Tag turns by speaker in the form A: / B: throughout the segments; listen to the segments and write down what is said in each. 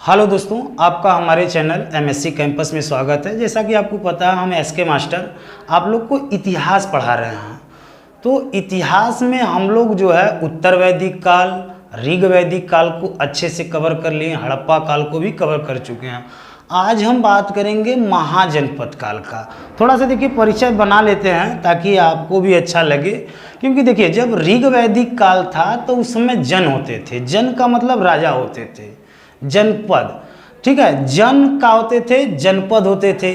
A: Hello दोस्तों, आपका हमारे चैनल एमएससी कैंपस में स्वागत है। जैसा कि आपको पता है, हम एसके मास्टर आप लोग को इतिहास पढ़ा रहे हैं। तो इतिहास में हम लोग जो है उत्तर वैदिक काल, ऋग वैदिक काल को अच्छे से कवर कर लिए, हड़प्पा काल को भी कवर कर चुके हैं। आज हम बात करेंगे महाजनपद काल का। थोड़ा सा देखिए परिचय बना लेते हैं ताकि आपको भी अच्छा लगे, क्योंकि देखिए जब ऋग वैदिक काल था तो उस समय जन होते थे। जन का मतलब राजा होते थे, जनपद, ठीक है। जन का होते थे, जनपद होते थे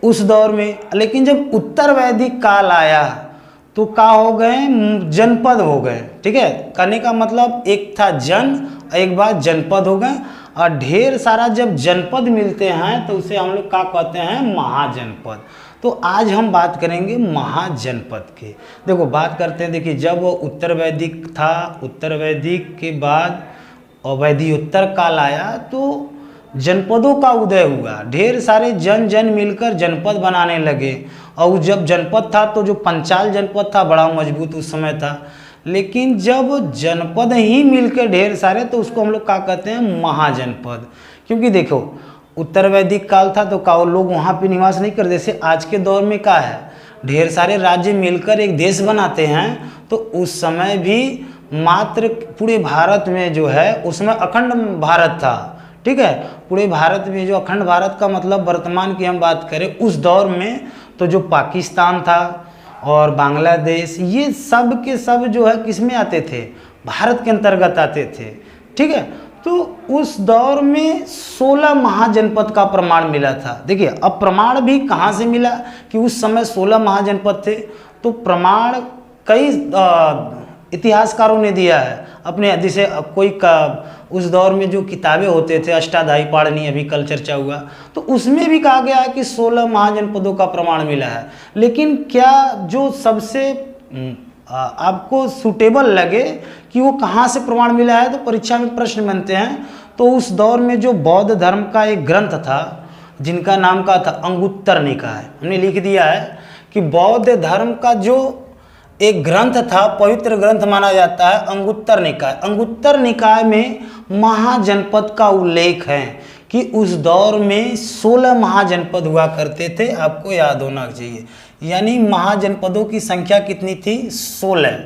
A: उस दौर में। लेकिन जब उत्तर वैदिक काल आया तो क्या हो गए, जनपद हो गए, ठीक है। कहने का मतलब एक था जन, एक बार जनपद हो गए। और ढेर सारा जब जनपद मिलते हैं तो उसे हम लोग क्या कहते हैं, महाजनपद। तो आज हम बात करेंगे महाजनपद के। देखो बात करते हैं, देखिए जब उत्तर वैदिक था, उत्तर वैदिक के बाद और वैदिकोत्तर काल आया तो जनपदों का उदय हुआ। ढेर सारे जन मिलकर जनपद बनाने लगे। और जब जनपद था तो जो पंचाल जनपद था बड़ा मजबूत उस समय था। लेकिन जब जनपद ही मिलकर ढेर सारे, तो उसको हम लोग क्या कहते हैं, महाजनपद। क्योंकि देखो उत्तर वैदिक काल था तो क्या लोग वहाँ पे निवास नहीं करते। जैसे आज के दौर में क्या है, ढेर सारे राज्य मिलकर एक देश बनाते हैं। तो उस समय भी मात्र पूरे भारत में जो है, उसमें अखंड भारत था, ठीक है। पूरे भारत में जो अखंड भारत का मतलब वर्तमान की हम बात करें उस दौर में, तो जो पाकिस्तान था और बांग्लादेश, ये सब के सब जो है किस में आते थे, भारत के अंतर्गत आते थे, ठीक है। तो उस दौर में 16 महाजनपद का प्रमाण मिला था। देखिए अब प्रमाण भी कहाँ से मिला कि उस समय 16 महाजनपद थे। तो प्रमाण कई इतिहासकारों ने दिया है अपने, जैसे कोई का उस दौर में जो किताबें होते थे, अष्टाध्यायी पाणिनि, अभी कल चर्चा हुआ, तो उसमें भी कहा गया है कि 16 महाजनपदों का प्रमाण मिला है। लेकिन क्या जो सबसे आपको सूटेबल लगे कि वो कहाँ से प्रमाण मिला है, तो परीक्षा में प्रश्न बनते हैं। तो उस दौर में जो बौद्ध धर्म का एक ग्रंथ था जिनका नाम का था अंगुत्तर निकाय, हमने लिख दिया है कि बौद्ध धर्म का जो एक ग्रंथ था, पवित्र ग्रंथ माना जाता है अंगुत्तर निकाय। अंगुत्तर निकाय में महाजनपद का उल्लेख है कि उस दौर में 16 महाजनपद हुआ करते थे। आपको याद होना चाहिए, यानी महाजनपदों की संख्या कितनी थी, 16।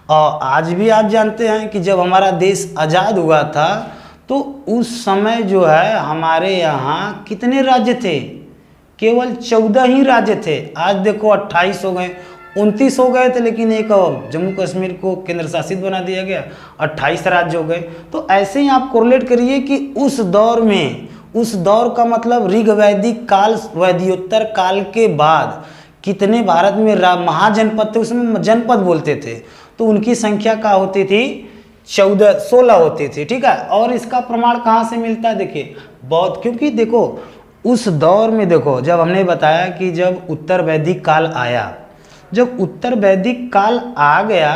A: और आज भी आप जानते हैं कि जब हमारा देश आज़ाद हुआ था तो उस समय जो है हमारे यहाँ कितने राज्य थे, केवल 14 ही राज्य थे। आज देखो 28 हो गए, 29 हो गए थे, लेकिन एक जम्मू कश्मीर को केंद्र शासित बना दिया गया, 28 राज्य हो गए। तो ऐसे ही आप कोरिलेट करिए कि उस दौर में, उस दौर का मतलब ऋग वैदिक काल, वैदिकोत्तर काल के बाद कितने भारत में महाजनपद थे, उसमें जनपद बोलते थे। तो उनकी संख्या क्या होती थी, 16 होती थी, ठीक है। और इसका प्रमाण कहाँ से मिलता है, देखिए बौद्ध, क्योंकि देखो उस दौर में, देखो जब हमने बताया कि जब उत्तर वैदिक काल आया, जब उत्तर वैदिक काल आ गया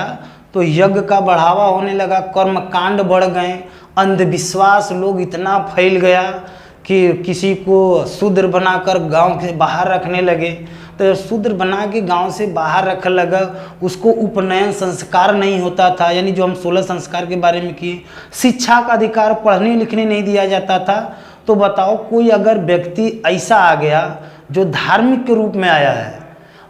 A: तो यज्ञ का बढ़ावा होने लगा, कर्मकांड बढ़ गए, अंधविश्वास लोग इतना फैल गया कि किसी को शूद्र बनाकर गांव के बाहर रखने लगे। तो शूद्र बना के गांव से बाहर रखने लगा, उसको उपनयन संस्कार नहीं होता था, यानी जो हम 16 संस्कार के बारे में किए। शिक्षा का अधिकार, पढ़ने लिखने नहीं दिया जाता था। तो बताओ कोई अगर व्यक्ति ऐसा आ गया जो धार्मिक के रूप में आया है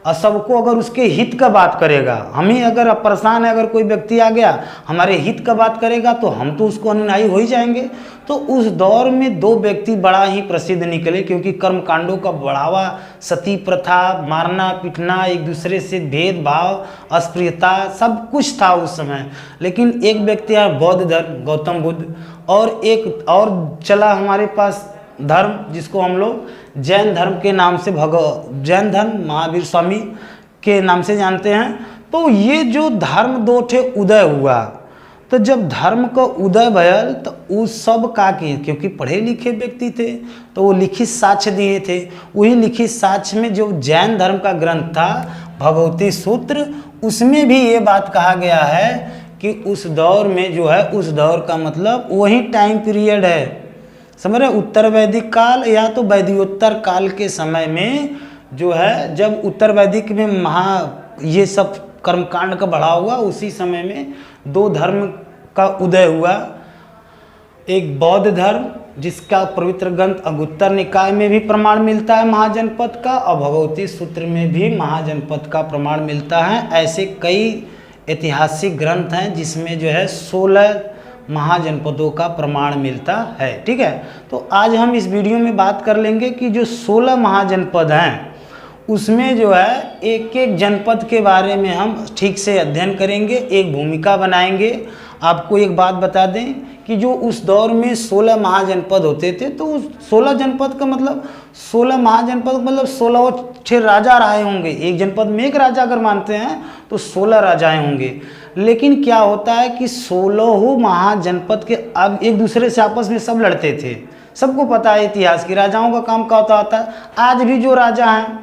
A: और सबको अगर उसके हित का बात करेगा, हमें अगर परेशान है, अगर कोई व्यक्ति आ गया हमारे हित का बात करेगा तो हम तो उसको अनुयायी हो ही जाएंगे। तो उस दौर में 2 व्यक्ति बड़ा ही प्रसिद्ध निकले, क्योंकि कर्मकांडों का बढ़ावा, सती प्रथा, मारना पीटना, एक दूसरे से भेदभाव, अस्पृश्यता, सब कुछ था उस समय। लेकिन एक व्यक्ति है बौद्ध धर्म, गौतम बुद्ध, और एक और चला हमारे पास धर्म जिसको हम लोग जैन धर्म के नाम से, जैन धर्म महावीर स्वामी के नाम से जानते हैं। तो ये जो धर्म 2 ठे उदय हुआ, तो जब धर्म का उदय भयल तो उस सब का किए, क्योंकि पढ़े लिखे व्यक्ति थे तो वो लिखित साक्ष्य दिए थे। वही लिखित साक्ष्य में जो जैन धर्म का ग्रंथ था भगवती सूत्र, उसमें भी ये बात कहा गया है कि उस दौर में जो है, उस दौर का मतलब वही टाइम पीरियड है, समझ रहे, उत्तर वैदिक काल या तो वैदिकोत्तर काल के समय में जो है, जब उत्तर वैदिक में ये सब कर्मकांड का बढ़ावा हुआ, उसी समय में 2 धर्म का उदय हुआ, एक बौद्ध धर्म जिसका पवित्र ग्रंथ अगुत्तर निकाय में भी प्रमाण मिलता है महाजनपद का, और भगवती सूत्र में भी महाजनपद का प्रमाण मिलता है। ऐसे कई ऐतिहासिक ग्रंथ हैं जिसमें जो है 16 महाजनपदों का प्रमाण मिलता है। ठीक है, तो आज हम इस वीडियो में बात कर लेंगे कि जो 16 महाजनपद हैं उसमें जो है एक एक जनपद के बारे में हम ठीक से अध्ययन करेंगे, एक भूमिका बनाएंगे। आपको एक बात बता दें कि जो उस दौर में 16 महाजनपद होते थे, तो उस 16 जनपद का मतलब 16 महाजनपद मतलब 16 राजा रहे होंगे। एक जनपद में एक राजा अगर मानते हैं तो 16 राजाएं होंगे। लेकिन क्या होता है कि 16 महाजनपद के अब एक दूसरे से आपस में सब लड़ते थे। सबको पता है इतिहास की राजाओं का काम क्या होता है। आज भी जो राजा हैं,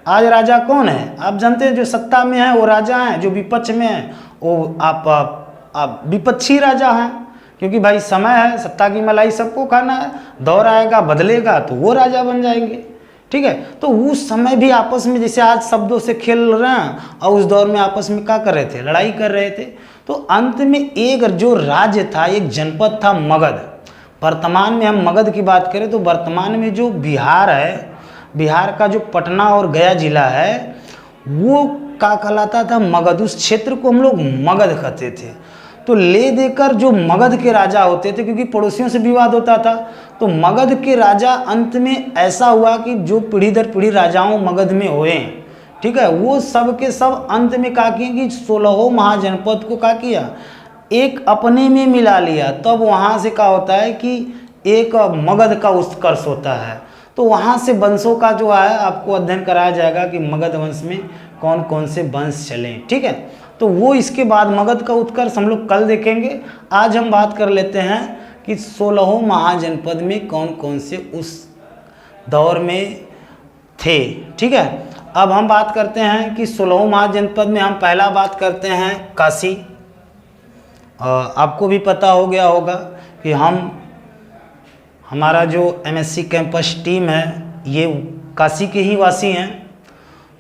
A: आज राजा कौन है आप जानते हैं? जो सत्ता में है वो राजा हैं, जो विपक्ष में है वो आप विपक्षी राजा हैं। क्योंकि भाई समय है, सत्ता की मलाई सबको खाना है, दौर आएगा बदलेगा तो वो राजा बन जाएंगे। ठीक है, तो उस समय भी आपस में जैसे आज शब्दों से खेल रहे हैं, और उस दौर में आपस में क्या कर रहे थे? लड़ाई कर रहे थे। तो अंत में एक जो राज्य था, एक जनपद था मगध। वर्तमान में हम मगध की बात करें तो वर्तमान में जो बिहार है, बिहार का जो पटना और गया जिला है वो क्या कहलाता था? मगध। उस क्षेत्र को हम लोग मगध कहते थे। तो ले देकर जो मगध के राजा होते थे, क्योंकि पड़ोसियों से विवाद होता था, तो मगध के राजा अंत में ऐसा हुआ कि जो पीढ़ी दर पीढ़ी राजाओं मगध में हुए, ठीक है, वो सब के सब अंत में क्या किए कि 16 महाजनपद को क्या किया? एक अपने में मिला लिया। तब वहाँ से क्या होता है कि एक मगध का उत्कर्ष होता है। तो वहाँ से वंशों का जो है आपको अध्ययन कराया जाएगा कि मगध वंश में कौन कौन से वंश चले। ठीक है, तो वो इसके बाद मगध का उत्कर्ष हम लोग कल देखेंगे। आज हम बात कर लेते हैं कि 16 महाजनपद में कौन कौन से उस दौर में थे। ठीक है, अब हम बात करते हैं कि 16 महाजनपद में हम पहला बात करते हैं काशी। आपको भी पता हो गया होगा कि हमारा जो MSc कैंपस टीम है ये काशी के ही वासी हैं।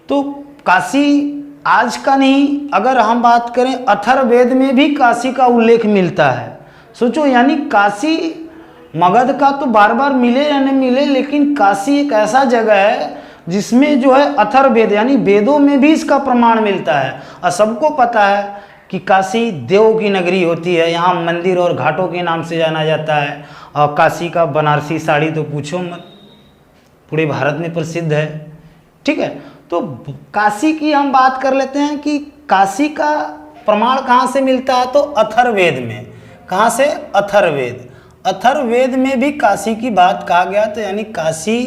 A: तो काशी आज का नहीं, अगर हम बात करें अथर्ववेद में भी काशी का उल्लेख मिलता है। सोचो, यानी काशी मगध का तो बार बार मिले या नहीं मिले, लेकिन काशी एक ऐसा जगह है जिसमें जो है अथर्ववेद यानी वेदों में भी इसका प्रमाण मिलता है। और सबको पता है कि काशी देव की नगरी होती है, यहाँ मंदिर और घाटों के नाम से जाना जाता है। और काशी का बनारसी साड़ी तो पूछो मत, पूरे भारत में प्रसिद्ध है। ठीक है, तो काशी की हम बात कर लेते हैं कि काशी का प्रमाण कहाँ से मिलता है? तो अथर्ववेद में। कहाँ से? अथर्ववेद। अथर्ववेद में भी काशी की बात कहा गया। तो यानी काशी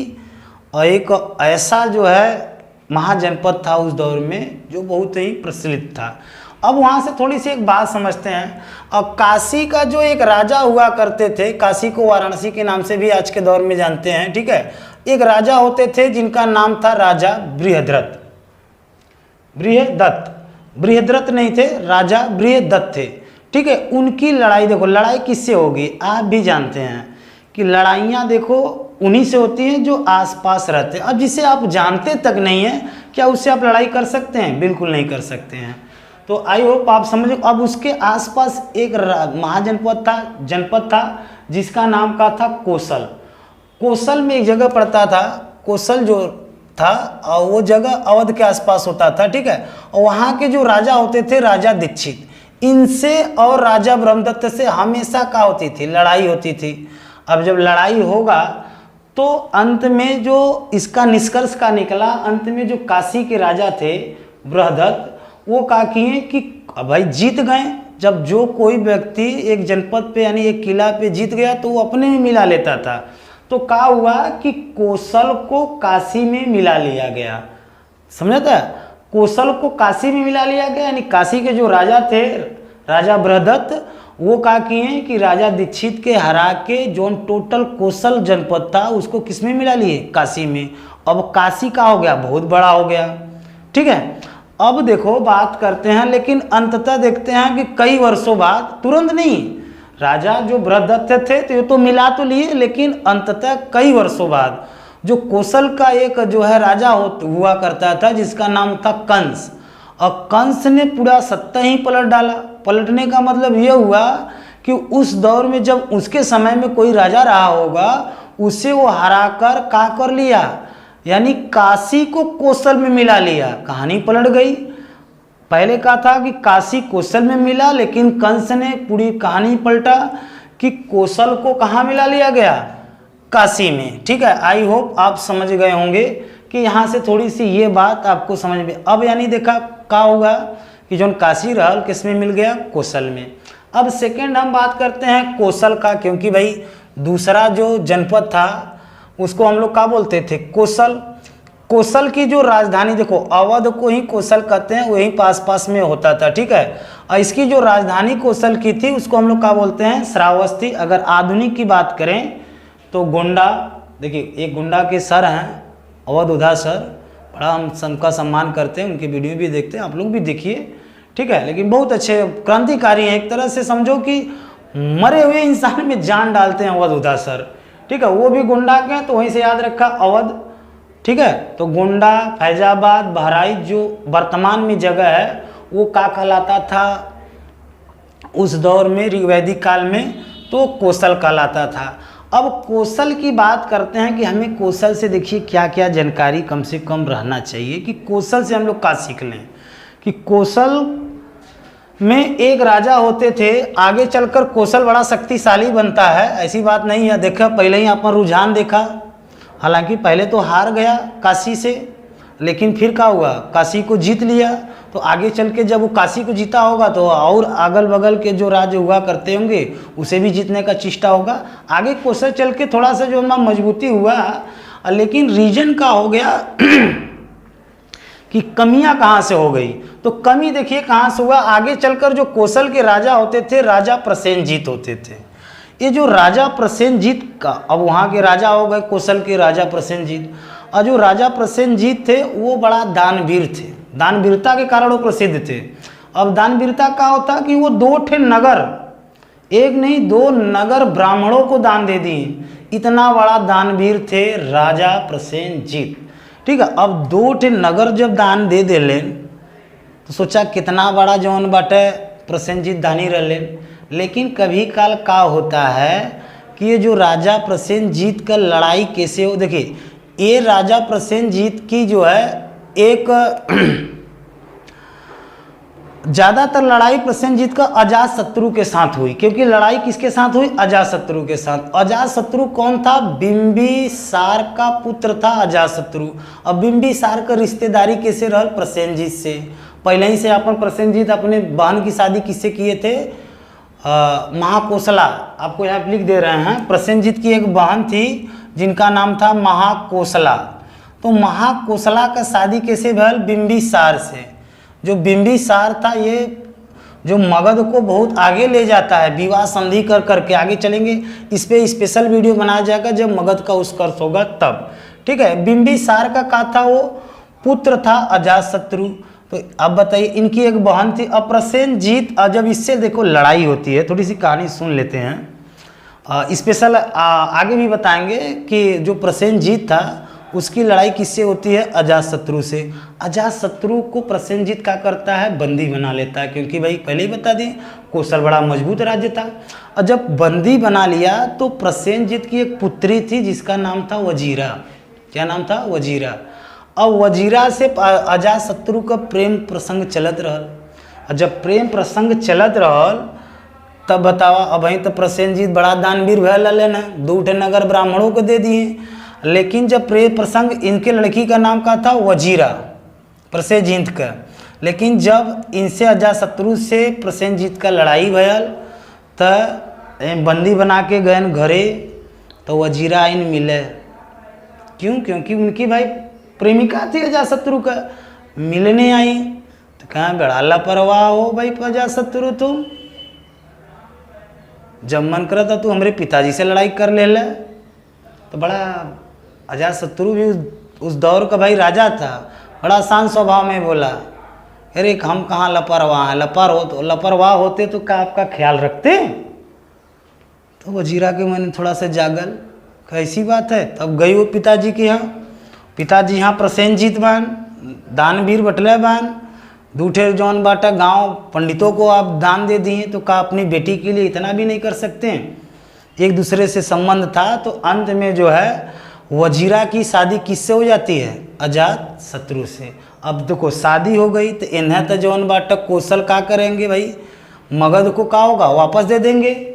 A: एक ऐसा जो है महाजनपद था उस दौर में जो बहुत ही प्रचलित था। अब वहाँ से थोड़ी सी एक बात समझते हैं। और काशी का जो एक राजा हुआ करते थे, काशी को वाराणसी के नाम से भी आज के दौर में जानते हैं। ठीक है, एक राजा होते थे जिनका नाम था राजा बृहद्रथ। बृहद्रथ नहीं थे, राजा बृहद्रथ थे। ठीक है, उनकी लड़ाई देखो, लड़ाई किससे होगी? आप भी जानते हैं कि लड़ाइयाँ देखो उन्हीं से होती हैं जो आसपास रहते हैं। अब जिसे आप जानते तक नहीं है, क्या उससे आप लड़ाई कर सकते हैं? बिल्कुल नहीं कर सकते हैं। तो आई होप आप समझो। अब उसके आसपास एक जनपद था जिसका नाम का था कोसल। कोसल में एक जगह पड़ता था, कोसल जो था, और वो जगह अवध के आसपास होता था। ठीक है, और वहाँ के जो राजा होते थे, राजा दीक्षित, इनसे और राजा ब्रह्मदत्त से हमेशा क्या होती थी? लड़ाई होती थी। अब जब लड़ाई होगा तो अंत में जो इसका निष्कर्ष का निकला, अंत में जो काशी के राजा थे बृहद्रथ, वो क्या किए कि भाई जीत गए। जब जो कोई व्यक्ति एक जनपद पे यानी एक किला पे जीत गया तो वो अपने में मिला लेता था। तो क्या हुआ कि कोसल को काशी में मिला लिया गया। समझा था? कोसल को काशी में मिला लिया गया। यानी काशी के जो राजा थे, राजा बृहद्रथ, वो क्या किए कि राजा दीक्षित के हरा के जो टोटल कोसल जनपद था उसको किस में मिला लिए? काशी में। अब काशी का हो गया, बहुत बड़ा हो गया। ठीक है, अब देखो बात करते हैं, लेकिन अंततः देखते हैं कि कई वर्षों बाद, तुरंत नहीं, राजा जो बृहद्रथ थे तो ये तो मिला तो लिए, लेकिन अंततः कई वर्षों बाद जो कोसल का एक जो है राजा हुआ करता था जिसका नाम था कंस, और कंस ने पूरा सत्ता ही पलट डाला। पलटने का मतलब ये हुआ कि उस दौर में जब उसके समय में कोई राजा रहा होगा, उसे वो हराकर क्या कर लिया, यानी काशी को कौशल में मिला लिया। कहानी पलट गई। पहले कहा था कि काशी कौशल में मिला, लेकिन कंस ने पूरी कहानी पलटा कि कौशल को कहाँ मिला लिया गया, काशी में। ठीक है, आई होप आप समझ गए होंगे कि यहाँ से थोड़ी सी ये बात आपको समझ में। अब यानी देखा क्या होगा कि जो काशी रहल किस में मिल गया, कौशल में। अब सेकेंड हम बात करते हैं कौशल का, क्योंकि भाई दूसरा जो जनपद था उसको हम लोग क्या बोलते थे, कौशल। कौशल की जो राजधानी देखो, अवध को ही कौशल कहते हैं, वही पास में होता था। ठीक है, और इसकी जो राजधानी कौशल की थी उसको हम लोग क्या बोलते हैं, श्रावस्ती। अगर आधुनिक की बात करें तो गोंडा, देखिए एक गोंडा के सर हैं अवध उधा सर, बड़ा हम सबका सम्मान करते हैं, उनके वीडियो भी देखते हैं, आप लोग भी देखिए। ठीक है, लेकिन बहुत अच्छे क्रांतिकारी हैं, एक तरह से समझो कि मरे हुए इंसान में जान डालते हैं अवध उधा सर। ठीक है, वो भी गोंडा के हैं, तो वहीं से याद रखा अवध। ठीक है, तो गोंडा, फैजाबाद, बहराइच जो वर्तमान में जगह है वो क्या कहलाता था उस दौर में, ऋग्वैदिक काल में, तो कौशल कहलाता था। अब कौशल की बात करते हैं कि हमें कौशल से देखिए क्या क्या जानकारी कम से कम रहना चाहिए, कि कौशल से हम लोग क्या सीख लें। कि कौशल में एक राजा होते थे, आगे चलकर कौशल बड़ा शक्तिशाली बनता है, ऐसी बात नहीं है। देखा पहले ही अपन रुझान देखा, हालांकि पहले तो हार गया काशी से, लेकिन फिर क्या हुआ, काशी को जीत लिया। तो आगे चल के जब वो काशी को जीता होगा तो और अगल बगल के जो राज्य हुआ करते होंगे उसे भी जीतने का चेष्टा होगा। आगे कौशल चल के थोड़ा सा जो हमारा मजबूती हुआ, लेकिन रीजन का हो गया कि कमियां कहाँ से हो गई। तो कमी देखिए कहाँ से हुआ, आगे चलकर जो कौशल के राजा होते थे, राजा प्रसेनजीत होते थे। ये जो राजा प्रसेनजीत का, अब वहाँ के राजा हो गए कौशल के राजा प्रसेनजीत, और जो राजा प्रसेनजीत थे वो बड़ा दानवीर थे, दानवीरता के कारण वो प्रसिद्ध थे। अब दानवीरता का होता कि वो 2 ठे नगर, एक नहीं 2 नगर ब्राह्मणों को दान दे दिए, इतना बड़ा दानवीर थे राजा प्रसेनजीत। ठीक है, अब 2 ठे नगर जब दान दे देले तो सोचा कितना बड़ा जौन बाटे प्रसेनजीत दानी रहले। लेकिन कभी काल का होता है कि ये जो राजा प्रसेनजीत का लड़ाई कैसे हो, देखिए ये राजा प्रसेनजीत की जो है एक ज़्यादातर लड़ाई प्रसेनजीत का अजातशत्रु के साथ हुई। क्योंकि लड़ाई किसके साथ हुई, अजातशत्रु के साथ। अजातशत्रु कौन था, बिंबिसार का पुत्र था अजातशत्रु। अब बिंबिसार का रिश्तेदारी कैसे रहल, प्रसेनजीत से। पहले ही से अपन प्रसेनजीत अपने बहन की शादी किससे किए थे, महाकोशला। आपको यहाँ लिख दे रहे हैं, प्रसेनजीत की एक बहन थी जिनका नाम था महाकोशला। तो महाकोशला का शादी कैसे भल, बिंबिसार से। जो बिंबिसार था ये जो मगध को बहुत आगे ले जाता है, विवाह संधि कर करके आगे चलेंगे, इस पे स्पेशल वीडियो बनाया जाएगा जब मगध का उत्कर्ष होगा तब। ठीक है, बिंबिसार का क्या था, वो पुत्र था अजातशत्रु। तो अब बताइए, इनकी एक बहन थी प्रसेनजीत। जब इससे देखो लड़ाई होती है, थोड़ी सी कहानी सुन लेते हैं, स्पेशल आगे भी बताएंगे कि जो प्रसेनजीत था उसकी लड़ाई किससे होती है, अजातशत्रु से। अजातशत्रु को प्रसेनजीत क्या करता है, बंदी बना लेता है। क्योंकि भाई पहले ही बता दें कौशल बड़ा मजबूत राज्य था, और जब बंदी बना लिया तो प्रसेनजीत की एक पुत्री थी जिसका नाम था वजीरा। क्या नाम था, वजीरा। अब वजीरा से अजातशत्रु का प्रेम प्रसंग चलत रहल, और जब प्रेम प्रसंग चलत रहल तब बतावा, अब वहीं तो प्रसेनजीत बड़ा दानवीर भैल न, 2 ठे नगर ब्राह्मणों को दे दिए। लेकिन जब प्रेम प्रसंग, इनके लड़की का नाम का था वजीरा, प्रसेनजीत का। लेकिन जब इनसे अजातशत्रु से प्रसेनजीत का लड़ाई भयल तो बंदी बना के गए घरे, तो वजीरा इन मिले। क्यों, क्योंकि उनकी भाई प्रेमिका थी अजातशत्रु का, मिलने आई। तो कहा बड़ा लापरवाह हो भाई अजातशत्रु, तुम जब मन करा था तू हमारे पिताजी से लड़ाई कर ले। तो बड़ा अजातशत्रु भी उस दौर का भाई राजा था, बड़ा शांत स्वभाव में बोला, अरे हम कहाँ लापरवाह हैं, लापरवाह होते तो क्या आपका ख्याल रखते। तो वजीरा के मन थोड़ा सा जागल, कैसी बात है। तब गई वो पिताजी के यहाँ, पिताजी यहाँ प्रसेनजीत बान, दानवीर बटले बान, दूठे जौन बाटा गांव पंडितों को आप दान दे दिए, तो का अपनी बेटी के लिए इतना भी नहीं कर सकते हैं? एक दूसरे से संबंध था, तो अंत में जो है वजीरा की शादी किससे हो जाती है? अजात शत्रु से। अब देखो शादी हो गई तो इन्हें तो जौन बाटा कौशल का करेंगे भाई, मगध को का होगा, वापस दे देंगे।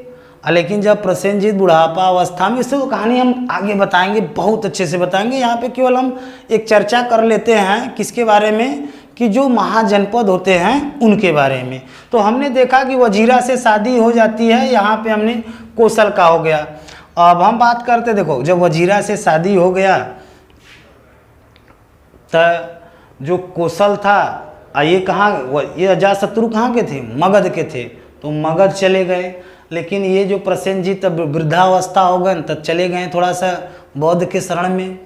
A: लेकिन जब प्रसेनजीत बुढ़ापा अवस्था में, इससे तो कहानी हम आगे बताएंगे, बहुत अच्छे से बताएंगे। यहाँ पे केवल हम एक चर्चा कर लेते हैं किसके बारे में, कि जो महाजनपद होते हैं उनके बारे में। तो हमने देखा कि वजीरा से शादी हो जाती है, यहाँ पे हमने कौशल का हो गया। अब हम बात करते, देखो जब वजीरा से शादी हो गया तो जो कौशल था, ये कहाँ, ये अजातशत्रु कहाँ के थे? मगध के थे। तो मगध चले गए। लेकिन ये जो प्रसेनजीत वृद्धावस्था हो गए तब चले गए थोड़ा सा बौद्ध के शरण में,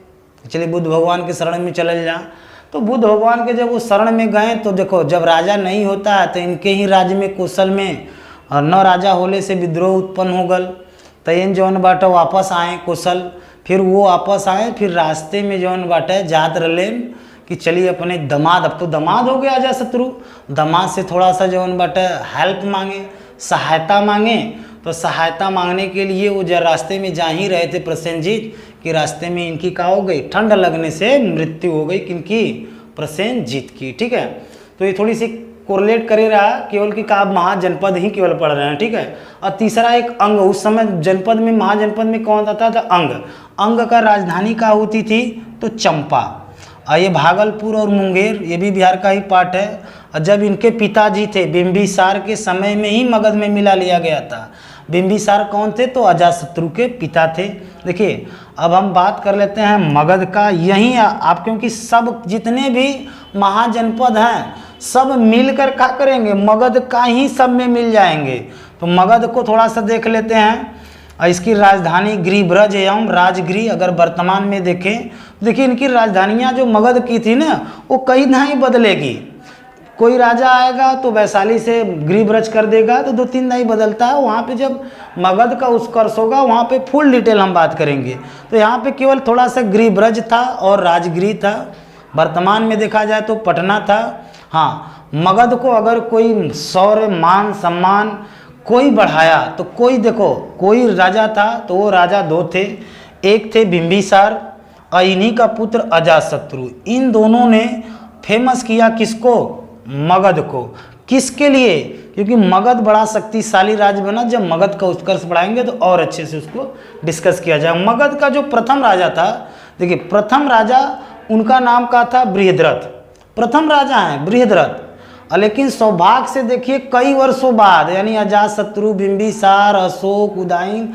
A: चलिए बुद्ध भगवान के शरण में चले जा। तो बुद्ध भगवान के जब वो शरण में गए, तो देखो जब राजा नहीं होता है तो इनके ही राज्य में कौशल में न राजा होने से विद्रोह उत्पन्न हो गल। तो इन जौन बाटा वापस आए कौशल, फिर वो वापस आए, फिर रास्ते में जौन बाटा जात रलेन कि चलिए अपने दामाद, अब तो दामाद हो गया अजातशत्रु, दामाद से थोड़ा सा जौन बाटा हेल्प मांगे, सहायता मांगे। तो सहायता मांगने के लिए वो जब रास्ते में जा ही रहे थे प्रसेनजीत, कि रास्ते में इनकी क्या हो गई, ठंड लगने से मृत्यु हो गई, किनकी? प्रसेनजीत की। ठीक है, तो ये थोड़ी सी कोरिलेट करे रहा केवल कि का महाजनपद ही केवल पढ़ रहे हैं। ठीक है, और तीसरा एक अंग, उस समय जनपद में, महाजनपद में कौन आता था? अंग। अंग का राजधानी क्या होती थी? तो चंपा। और ये भागलपुर और मुंगेर, ये भी बिहार का ही पार्ट है। और जब इनके पिताजी थे बिंबिसार के समय में ही मगध में मिला लिया गया था। बिंबिसार कौन थे? तो अजातशत्रु के पिता थे। देखिए अब हम बात कर लेते हैं मगध का। यहीं आप, क्योंकि सब जितने भी महाजनपद हैं सब मिलकर क्या करेंगे? मगध का ही सब में मिल जाएंगे। तो मगध को थोड़ा सा देख लेते हैं। और इसकी राजधानी गिरिब्रज एवं राजगिरी अगर वर्तमान में देखें, देखिए इनकी राजधानियाँ जो मगध की थी ना, वो कहीं नहीं बदलेगी। कोई राजा आएगा तो वैशाली से गिरिब्रज कर देगा, तो 2-3 नहीं बदलता है। वहाँ पे जब मगध का उत्कर्ष होगा वहाँ पे फुल डिटेल हम बात करेंगे। तो यहाँ पे केवल थोड़ा सा गिरिब्रज था और राजगिरी था। वर्तमान में देखा जाए तो पटना था। हाँ, मगध को अगर कोई शौर्य मान सम्मान कोई बढ़ाया तो कोई, देखो कोई राजा था तो वो राजा 2 थे। एक थे बिंबिसार और इन्हीं का पुत्र अजातशत्रु। इन दोनों ने फेमस किया किसको? मगध को। किसके लिए? क्योंकि मगध बड़ा शक्तिशाली राज्य बना। जब मगध का उत्कर्ष बढ़ाएंगे तो और अच्छे से उसको डिस्कस किया जाए। मगध का जो प्रथम राजा था, देखिए प्रथम राजा उनका नाम का था बृहद्रथ। प्रथम राजा हैं बृहद्रथ। लेकिन सौभाग्य से देखिए कई वर्षों बाद, यानी अजातशत्रु, बिंबिसार, अशोक, उदयन,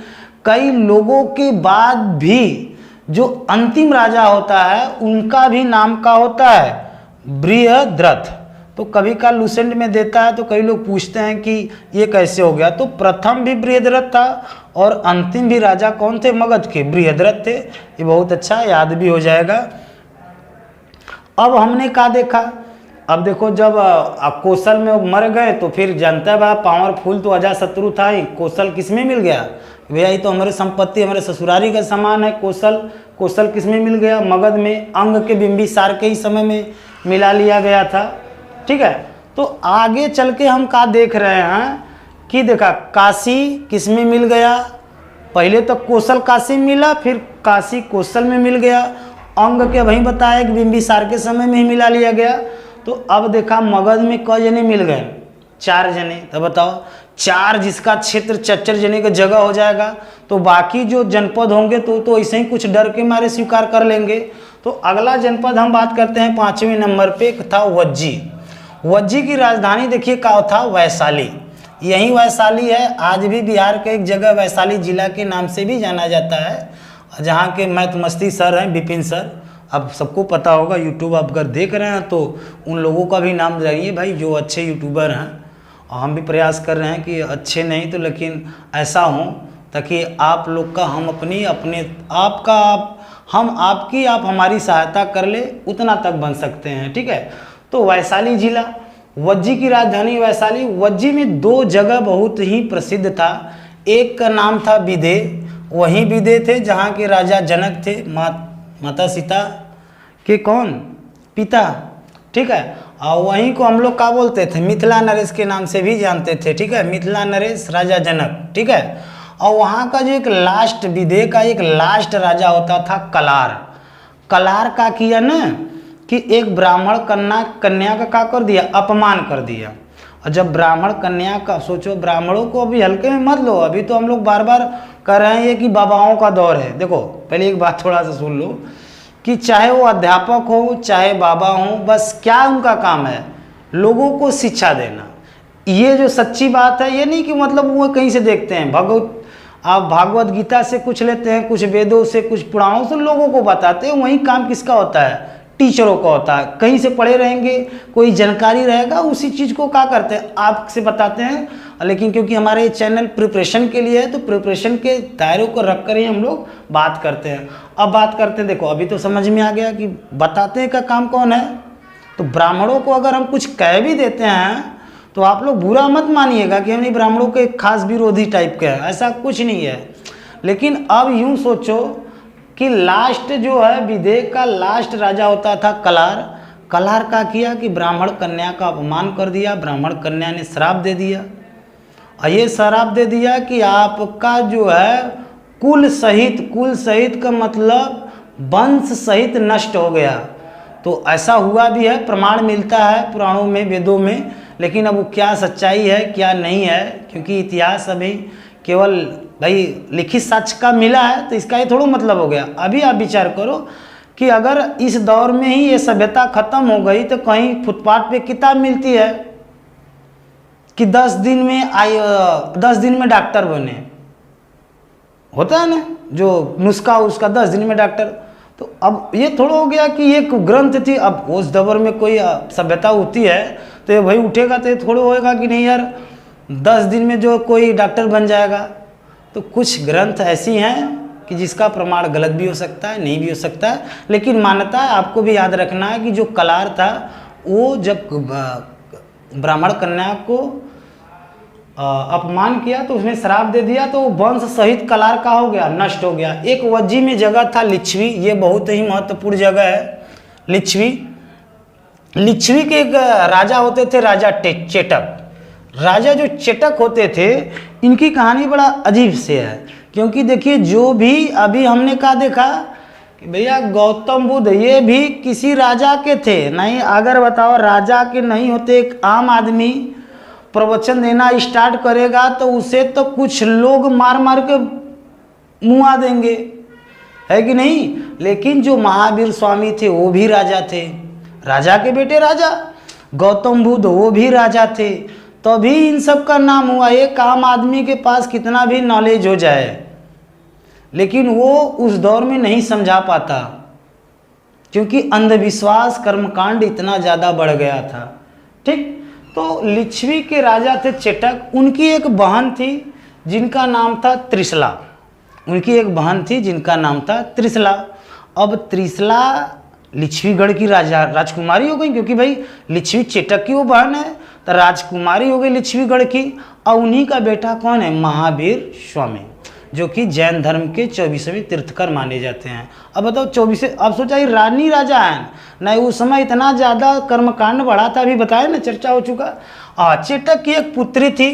A: कई लोगों के बाद भी जो अंतिम राजा होता है उनका भी नाम का होता है बृहद्रथ। तो कभी का लूसेंट में देता है तो कई लोग पूछते हैं कि ये कैसे हो गया। तो प्रथम भी बृहद्रथ था और अंतिम भी राजा कौन थे? मगध के बृहद्रथ थे। ये बहुत अच्छा याद भी हो जाएगा। अब हमने क्या देखा? अब देखो जब कौशल में मर गए तो फिर जानता है पावरफुल तो अजातशत्रु था ही। कौशल किस में मिल गया? भैया ये तो हमारे संपत्ति, हमारे ससुरारी का सामान है। कौशल किस में मिल गया? मगध में। अंग के बिंबिसार के ही समय में मिला लिया गया था। ठीक है, तो आगे चल के हम क्या देख रहे हैं कि देखा काशी किस में मिल गया? पहले तो कौशल काशी में मिला, फिर काशी कौशल में मिल गया। अंग के वहीं बताया कि बिंबिसार के समय में ही मिला लिया गया। तो अब देखा मगध में क जने मिल गए? 4 जने। तो बताओ 4, जिसका क्षेत्र 4 जने का जगह हो जाएगा, तो बाकी जो जनपद होंगे तो ऐसे ही कुछ डर के मारे स्वीकार कर लेंगे। तो अगला जनपद हम बात करते हैं 5वें नंबर पे था वज्जी। वज्जी की राजधानी देखिए क्या था? वैशाली। यही वैशाली है। आज भी बिहार के एक जगह वैशाली जिला के नाम से भी जाना जाता है, जहाँ के मैथ मस्ती सर हैं विपिन सर। अब सबको पता होगा, यूट्यूब आप अगर देख रहे हैं तो उन लोगों का भी नाम जाइए भाई जो अच्छे यूट्यूबर हैं। और हम भी प्रयास कर रहे हैं कि अच्छे नहीं तो लेकिन ऐसा हो ताकि आप लोग का हम अपनी हम आपकी आप हमारी सहायता कर ले, उतना तक बन सकते हैं। ठीक है, तो वैशाली जिला, वज्जी की राजधानी वैशाली। वज्जी में 2 जगह बहुत ही प्रसिद्ध था। एक का नाम था विदेह, वहीं विदेह थे जहाँ के राजा जनक थे, माता सीता के कौन? पिता। ठीक है, और वहीं को हम लोग क्या बोलते थे, मिथिला नरेश के नाम से भी जानते थे, ठीक है, मिथिला नरेश राजा जनक, ठीक है। और वहाँ का जो एक लास्ट विदेह का एक लास्ट राजा होता था कलार। कलार का किया ना कि एक ब्राह्मण कन्या का क्या कर दिया, अपमान कर दिया। और जब ब्राह्मण कन्या का, सोचो ब्राह्मणों को अभी हल्के में मत लो, अभी तो हम लोग बार बार कर रहे हैं कि बाबाओं का दौर है। देखो पहले एक बात थोड़ा सा सुन लो कि चाहे वो अध्यापक हो चाहे बाबा हो, बस क्या उनका काम है, लोगों को शिक्षा देना। ये जो सच्ची बात है, ये नहीं कि मतलब वो कहीं से देखते हैं, आप भागवत गीता से कुछ लेते हैं, कुछ वेदों से, कुछ पुराणों से लोगों को बताते हैं। वही काम किसका होता है, टीचरों का होता है। कहीं से पढ़े रहेंगे, कोई जानकारी रहेगा, उसी चीज़ को क्या करते हैं, आपसे बताते हैं। लेकिन क्योंकि हमारे ये चैनल प्रिपरेशन के लिए है, तो प्रिपरेशन के दायरों को रख कर ही हम लोग बात करते हैं। अब बात करते हैं, देखो अभी तो समझ में आ गया कि बताते का काम कौन है। तो ब्राह्मणों को अगर हम कुछ कह भी देते हैं तो आप लोग बुरा मत मानिएगा कि हम नहीं ब्राह्मणों के खास विरोधी टाइप के हैं, ऐसा कुछ नहीं है। लेकिन अब यूँ सोचो कि लास्ट जो है विदेह का लास्ट राजा होता था कलार। कलार का किया कि ब्राह्मण कन्या का अपमान कर दिया, ब्राह्मण कन्या ने श्राप दे दिया। और ये श्राप दे दिया कि आपका जो है कुल सहित का मतलब वंश सहित नष्ट हो गया। तो ऐसा हुआ भी है, प्रमाण मिलता है पुराणों में, वेदों में। लेकिन अब वो क्या सच्चाई है क्या नहीं है, क्योंकि इतिहास अभी केवल भाई लिखित साक्ष्य का मिला है, तो इसका ये थोड़ा मतलब हो गया। अभी आप विचार करो कि अगर इस दौर में ही ये सभ्यता खत्म हो गई, तो कहीं फुटपाथ पे किताब मिलती है कि 10 दिन में डॉक्टर बने, होता है ना जो नुस्खा उसका, 10 दिन में डॉक्टर। तो अब ये थोड़ा हो गया कि एक ग्रंथ थी। अब उस दौर में कोई सभ्यता होती है तो ये भाई उठेगा, तो ये थोड़ा होएगा कि नहीं यार 10 दिन में जो कोई डॉक्टर बन जाएगा। तो कुछ ग्रंथ ऐसी हैं कि जिसका प्रमाण गलत भी हो सकता है, नहीं भी हो सकता है, लेकिन मान्यता है। आपको भी याद रखना है कि जो कलार था वो जब ब्राह्मण कन्या को अपमान किया तो उसने श्राप दे दिया, तो वंश सहित कलार का हो गया, नष्ट हो गया। एक वज्जी में जगह था लिच्छवी, ये बहुत ही महत्वपूर्ण जगह है लिच्छवी। लिच्छवी के एक राजा होते थे, राजा चेटक। राजा जो चेटक होते थे, इनकी कहानी बड़ा अजीब से है। क्योंकि देखिए जो भी अभी हमने कहा देखा कि भैया गौतम बुद्ध ये भी किसी राजा के थे नहीं, अगर बताओ राजा के नहीं होते, एक आम आदमी प्रवचन देना स्टार्ट करेगा तो उसे तो कुछ लोग मार मार के मुआ देंगे, है कि नहीं। लेकिन जो महावीर स्वामी थे वो भी राजा थे, राजा के बेटे राजा। गौतम बुद्ध वो भी राजा थे, तभी इन सब का नाम हुआ। एक आम आदमी के पास कितना भी नॉलेज हो जाए, लेकिन वो उस दौर में नहीं समझा पाता, क्योंकि अंधविश्वास कर्मकांड इतना ज़्यादा बढ़ गया था। ठीक, तो लिच्छवी के राजा थे चेटक। उनकी एक बहन थी जिनका नाम था त्रिशला। उनकी एक बहन थी जिनका नाम था त्रिशला। अब त्रिशला लिच्छवीगढ़ की राजकुमारी हो गई, क्योंकि भाई लिच्छवी चेटक की वो बहन है, तो राजकुमारी हो गई लिच्छवीगढ़ की। और उन्हीं का बेटा कौन है, महावीर स्वामी, जो कि जैन धर्म के 24वें तीर्थकर माने जाते हैं। अब बताओ 24, अब सोचा ये रानी राजा है नहीं, उस समय इतना ज़्यादा कर्मकांड बढ़ा था, अभी बताया ना, चर्चा हो चुका। चेटक की एक पुत्री थी,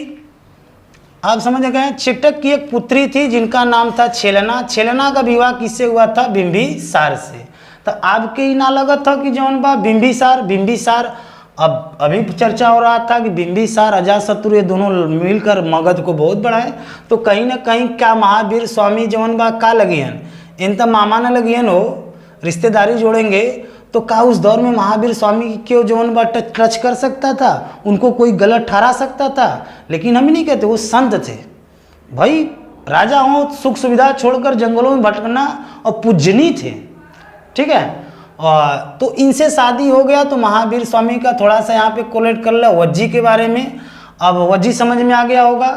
A: आप समझ गए, चेटक की एक पुत्री थी जिनका नाम था छेलना। छेलना का विवाह किससे हुआ था, बिंबिसार से। तो आपके ही ना लगा था कि जौन बा बिंबिसार अब अभी चर्चा हो रहा था कि बिंबिसार अजातशत्रु ये दोनों मिलकर मगध को बहुत बढ़ाए। तो कहीं ना कहीं क्या महावीर स्वामी जौन बा का लगियन, इन तो मामा न लगियन हो, रिश्तेदारी जोड़ेंगे तो का उस दौर में महावीर स्वामी क्यों जौन बा टच कर सकता था, उनको कोई गलत ठहरा सकता था। लेकिन हम नहीं कहते, वो संत थे भाई, राजा हो, सुख सुविधा छोड़कर जंगलों में भटकना और पूजनी थे, ठीक है। तो इनसे शादी हो गया। तो महावीर स्वामी का थोड़ा सा यहाँ पे कोलेट कर लो वज्जी के बारे में। अब वज्जी समझ में आ गया होगा।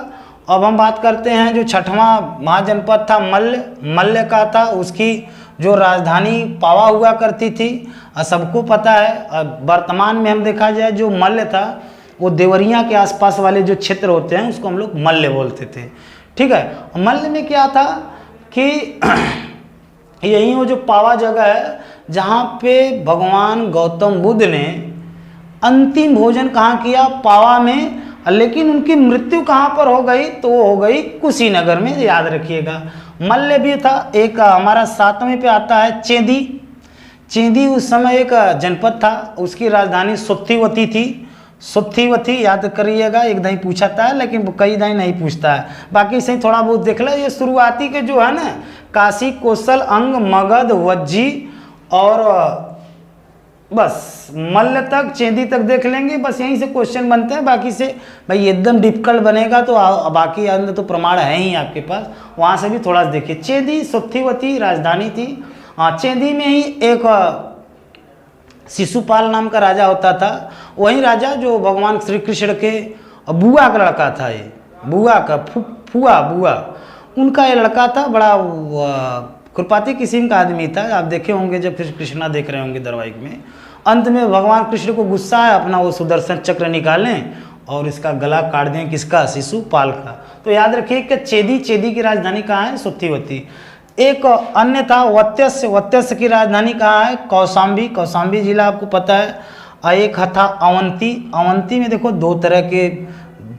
A: अब हम बात करते हैं जो छठवां महाजनपद था मल्ल का था, उसकी जो राजधानी पावा हुआ करती थी, सबको पता है। अब वर्तमान में हम देखा जाए जो मल्ल था वो देवरिया के आसपास वाले जो क्षेत्र होते हैं उसको हम लोग मल्ल बोलते थे, ठीक है। मल्ल में क्या था कि यही वो जो पावा जगह है जहाँ पे भगवान गौतम बुद्ध ने अंतिम भोजन कहाँ किया? पावा में। लेकिन उनकी मृत्यु कहाँ पर हो गई? तो वो हो गई कुशीनगर में, याद रखिएगा। मल्ल भी था एक, हमारा 7वें पे आता है चेदी। चेदी उस समय एक जनपद था, उसकी राजधानी सुत्तीवती थी। सुत्तीवती याद करिएगा, एक दही पूछा था लेकिन कई दही नहीं पूछता है, बाकी सही थोड़ा बहुत देख लो। ये शुरुआती के जो है ना, काशी, कोसल, अंग, मगध, वज्जी और बस मल्ल तक, चेदी तक देख लेंगे। बस यहीं से क्वेश्चन बनते हैं, बाकी से भाई एकदम डिफिकल्ट बनेगा तो बाकी अंदर तो प्रमाण है ही आपके पास, वहाँ से भी थोड़ा सा देखिए। चेदी सुत्तीवती राजधानी थी। हाँ, चेदी में ही एक शिशुपाल नाम का राजा होता था। वही राजा जो भगवान श्री कृष्ण के बुआ का लड़का था, ये बुआ का बुआ उनका ये लड़का था। बड़ा खुरपाती किस्म का आदमी था, आप देखे होंगे जब फिर कृष्णा देख रहे होंगे धारावाहिक में। अंत में भगवान कृष्ण को गुस्सा है, अपना वो सुदर्शन चक्र निकालें और इसका गला काट दें, किसका? शिशुपाल का। तो याद रखिए कि चेदी की राजधानी कहाँ है? सुत्तीवती। एक अन्य था वत्यस्य। वत्यस्य की राजधानी कहाँ है? कौशाम्बी जिला आपको पता है। और एक था अवंती। अवंती में देखो दो तरह के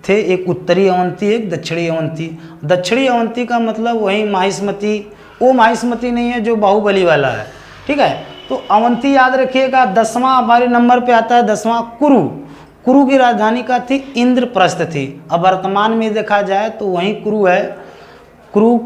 A: थे, एक उत्तरी अवंती, एक दक्षिणी अवंती। दक्षिणी अवंती का मतलब वही माहिष्मती, वो माहिष्मती नहीं है जो बाहुबली वाला है, ठीक है। तो अवंती याद रखिएगा। 10वां हमारे नंबर पे आता है, 10वां कुरु। कुरु की राजधानी का थी इंद्रप्रस्थ थी। अब वर्तमान में देखा जाए तो वही कुरु है। कुरु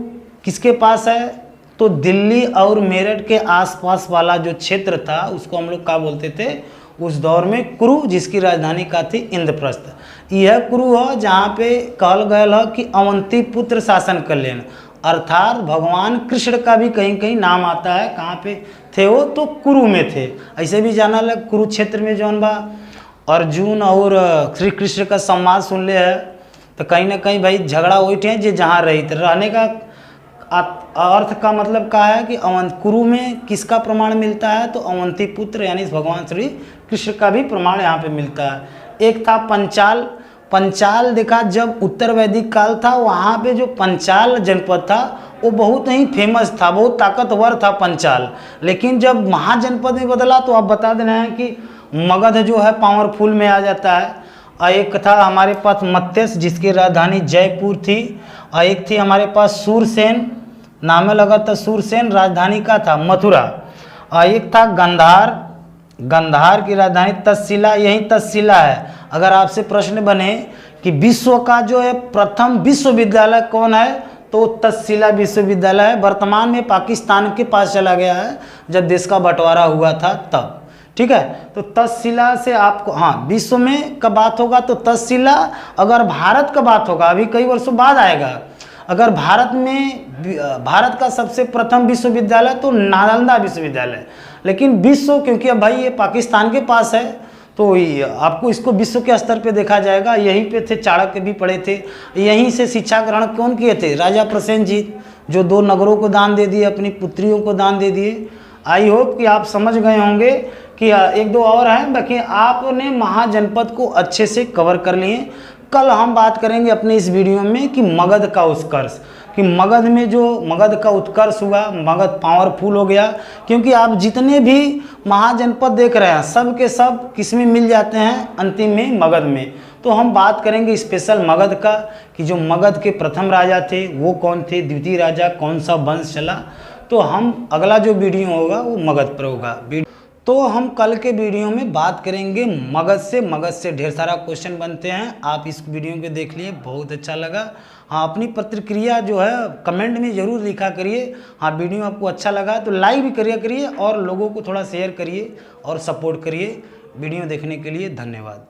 A: किसके पास है? तो दिल्ली और मेरठ के आसपास वाला जो क्षेत्र था उसको हम लोग क्या बोलते थे उस दौर में? कुरु, जिसकी राजधानी का थी इंद्रप्रस्थ। यह कुरु है जहाँ पे कहल गया है कि अवंती पुत्र शासन कर लेन, अर्थात भगवान कृष्ण का भी कहीं कहीं नाम आता है। कहाँ पे थे वो? तो कुरु में थे। ऐसे भी जाना लग कुरुक्षेत्र में जौन बा अर्जुन और श्री कृष्ण का संवाद सुन ले है, तो कहीं ना कहीं भाई झगड़ा उठे जे जहाँ रही थे। रहने का अर्थ का मतलब क्या है कि कुरु में किसका प्रमाण मिलता है? तो अवंती पुत्र यानी भगवान श्री कृष्ण का भी प्रमाण यहाँ पे मिलता है। एक था पंचाल। पंचाल देखा जब उत्तर वैदिक काल था, वहाँ पे जो पंचाल जनपद था वो बहुत ही फेमस था, बहुत ताकतवर था पंचाल। लेकिन जब महाजनपद में बदला तो आप बता देना है कि मगध जो है पावरफुल में आ जाता है। और एक था हमारे पास मत्स्य, जिसकी राजधानी जयपुर थी। और एक थी हमारे पास सूरसेन, नाम लगा था सूरसेन, राजधानी का था मथुरा। और एक था गंधार, गंधार की राजधानी तक्षशिला, यही तक्षशिला है। अगर आपसे प्रश्न बने कि विश्व का जो है प्रथम विश्वविद्यालय कौन है, तो तक्षशिला विश्वविद्यालय है। वर्तमान में पाकिस्तान के पास चला गया है, जब देश का बंटवारा हुआ था तब, ठीक है। तो तक्षशिला से आपको, हाँ, विश्व में का बात होगा तो तक्षशिला। अगर भारत का बात होगा, अभी कई वर्षों बाद आएगा, अगर भारत में भारत का सबसे प्रथम विश्वविद्यालय तो नालंदा विश्वविद्यालय। लेकिन विश्व, क्योंकि अब भाई ये पाकिस्तान के पास है तो आपको इसको विश्व के स्तर पे देखा जाएगा। यहीं पे थे, चाणक्य भी पढ़े थे, यहीं से शिक्षा ग्रहण कौन किए थे? राजा प्रसेनजीत, जो 2 नगरों को दान दे दिए, अपनी पुत्रियों को दान दे दिए। आई होप कि आप समझ गए होंगे कि 1-2 और हैं, बाकी आपने महाजनपद को अच्छे से कवर कर लिए। कल हम बात करेंगे अपने इस वीडियो में कि मगध का उत्कर्ष, कि मगध में जो मगध का उत्कर्ष हुआ, मगध पावरफुल हो गया। क्योंकि आप जितने भी महाजनपद देख रहे हैं सब के सब किस में मिल जाते हैं? अंतिम में मगध में। तो हम बात करेंगे स्पेशल मगध का, कि जो मगध के प्रथम राजा थे वो कौन थे, द्वितीय राजा कौन सा वंश चला। तो हम अगला जो वीडियो होगा वो मगध पर होगा। तो हम कल के वीडियो में बात करेंगे मगध से ढेर सारा क्वेश्चन बनते हैं। आप इस वीडियो को देख लिए, बहुत अच्छा लगा। हाँ, अपनी प्रतिक्रिया जो है कमेंट में ज़रूर लिखा करिए। हाँ, वीडियो आपको अच्छा लगा तो लाइक भी करिए और लोगों को थोड़ा शेयर करिए और सपोर्ट करिए। वीडियो देखने के लिए धन्यवाद।